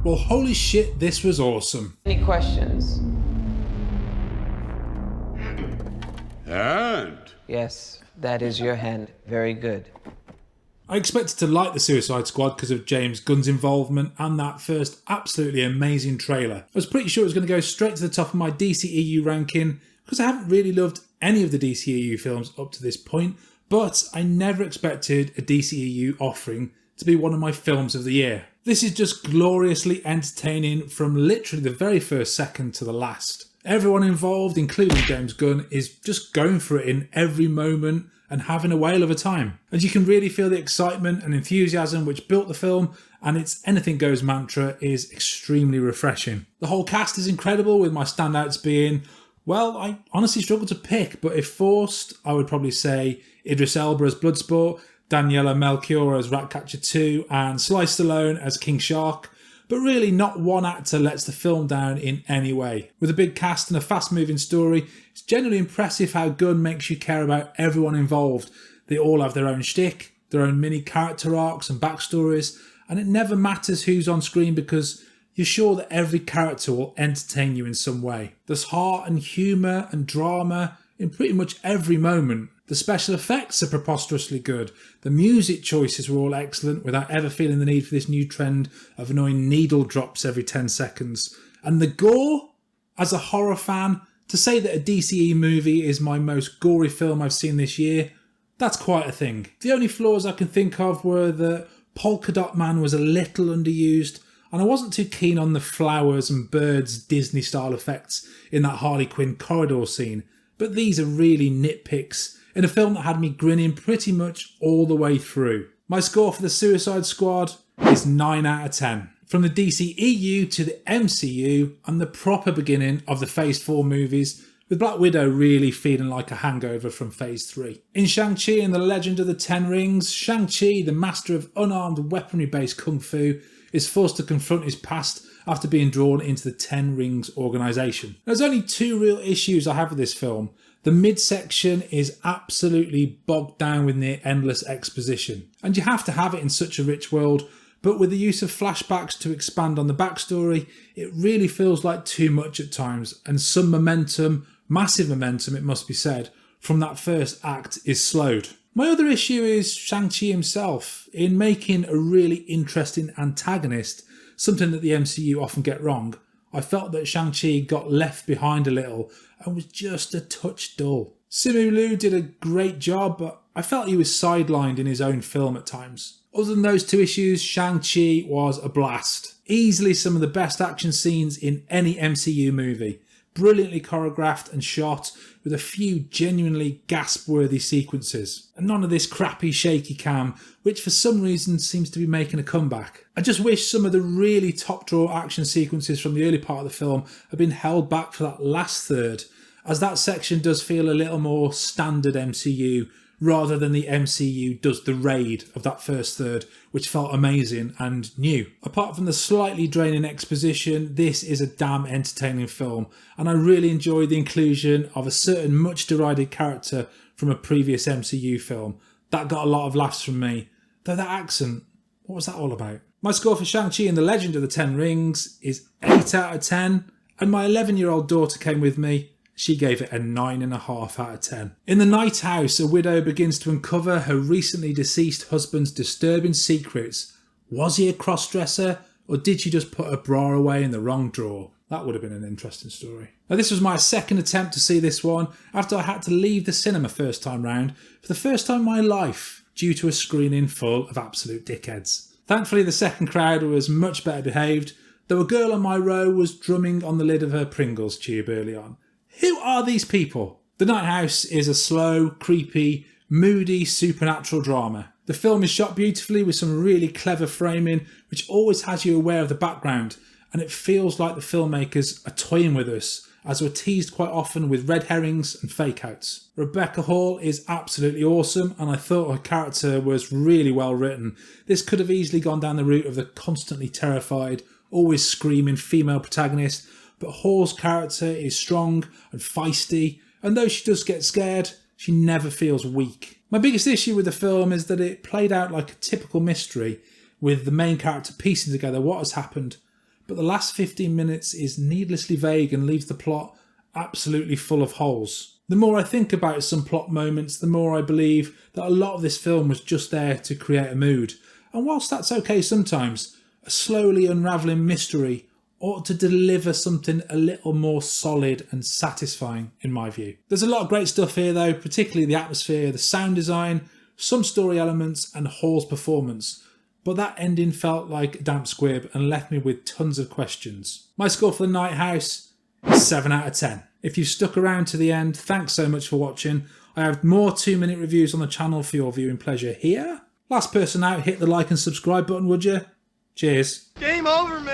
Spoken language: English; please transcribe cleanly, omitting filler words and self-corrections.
Well, holy shit, this was awesome. Any questions? And? Yes, that is your hand. Very good. I expected to like the Suicide Squad because of James Gunn's involvement and that first absolutely amazing trailer. I was pretty sure it was going to go straight to the top of my DCEU ranking because I haven't really loved any of the DCEU films up to this point, but I never expected a DCEU offering to be one of my films of the year. This is just gloriously entertaining from literally the very first second to the last. Everyone involved, including James Gunn, is just going for it in every moment and having a whale of a time. And you can really feel the excitement and enthusiasm which built the film, and its anything goes mantra is extremely refreshing. The whole cast is incredible, with my standouts being, well, I honestly struggle to pick, but if forced, I would probably say Idris Elba as Bloodsport, Daniela Melchior as Ratcatcher 2, and Sly Stallone as King Shark. But really not one actor lets the film down in any way. With a big cast and a fast-moving story, it's generally impressive how Gunn makes you care about everyone involved. They all have their own shtick, their own mini character arcs and backstories, and it never matters who's on screen because you're sure that every character will entertain you in some way. There's heart and humour and drama in pretty much every moment. The special effects are preposterously good. The music choices were all excellent without ever feeling the need for this new trend of annoying needle drops every 10 seconds. And the gore? As a horror fan, to say that a DCE movie is my most gory film I've seen this year, that's quite a thing. The only flaws I can think of were that Polka Dot Man was a little underused, and I wasn't too keen on the flowers and birds Disney style effects in that Harley Quinn corridor scene, but these are really nitpicks in a film that had me grinning pretty much all the way through. My score for the Suicide Squad is 9 out of 10. From the DCEU to the MCU and the proper beginning of the Phase 4 movies, with Black Widow really feeling like a hangover from Phase 3. In Shang-Chi and the Legend of the Ten Rings, Shang-Chi, the master of unarmed weaponry-based kung fu, is forced to confront his past after being drawn into the Ten Rings organisation. There's only two real issues I have with this film. The midsection is absolutely bogged down with near endless exposition, and you have to have it in such a rich world, but with the use of flashbacks to expand on the backstory, it really feels like too much at times, and some momentum, massive momentum it must be said, from that first act is slowed. My other issue is Shang-Chi himself. In making a really interesting antagonist, something that the MCU often get wrong, I felt that Shang-Chi got left behind a little and was just a touch dull. Simu Liu did a great job, but I felt he was sidelined in his own film at times. Other than those two issues, Shang-Chi was a blast. Easily some of the best action scenes in any MCU movie. Brilliantly choreographed and shot, with a few genuinely gasp-worthy sequences. And none of this crappy shaky cam, which for some reason seems to be making a comeback. I just wish some of the really top-draw action sequences from the early part of the film had been held back for that last third, as that section does feel a little more standard MCU, rather than the MCU does the raid of that first third, which felt amazing and new. Apart from the slightly draining exposition, this is a damn entertaining film, and I really enjoyed the inclusion of a certain much derided character from a previous MCU film. That got a lot of laughs from me. Though that accent, what was that all about? My score for Shang-Chi and the Legend of the Ten Rings is 8 out of 10, and my 11-year-old daughter came with me. She gave it a 9.5 out of 10. In the Night House, a widow begins to uncover her recently deceased husband's disturbing secrets. Was he a cross-dresser, or did she just put her bra away in the wrong drawer? That would have been an interesting story. Now, this was my second attempt to see this one after I had to leave the cinema first time round for the first time in my life due to a screening full of absolute dickheads. Thankfully, the second crowd was much better behaved, though a girl on my row was drumming on the lid of her Pringles tube early on. Who are these people? The Night House is a slow, creepy, moody, supernatural drama. The film is shot beautifully with some really clever framing, which always has you aware of the background, and it feels like the filmmakers are toying with us, as we're teased quite often with red herrings and fake outs. Rebecca Hall is absolutely awesome, and I thought her character was really well written. This could have easily gone down the route of the constantly terrified, always screaming female protagonist, but Hall's character is strong and feisty, and though she does get scared, she never feels weak. My biggest issue with the film is that it played out like a typical mystery, with the main character piecing together what has happened, but the last 15 minutes is needlessly vague and leaves the plot absolutely full of holes. The more I think about some plot moments, the more I believe that a lot of this film was just there to create a mood. And whilst that's okay sometimes, a slowly unravelling mystery ought to deliver something a little more solid and satisfying in my view. There's a lot of great stuff here though, particularly the atmosphere, the sound design, some story elements and Hall's performance. But that ending felt like a damp squib and left me with tons of questions. My score for The Night House is 7 out of 10. If you've stuck around to the end, thanks so much for watching. I have more 2-minute reviews on the channel for your viewing pleasure here. Last person out, hit the like and subscribe button, would you? Cheers. Game over, man.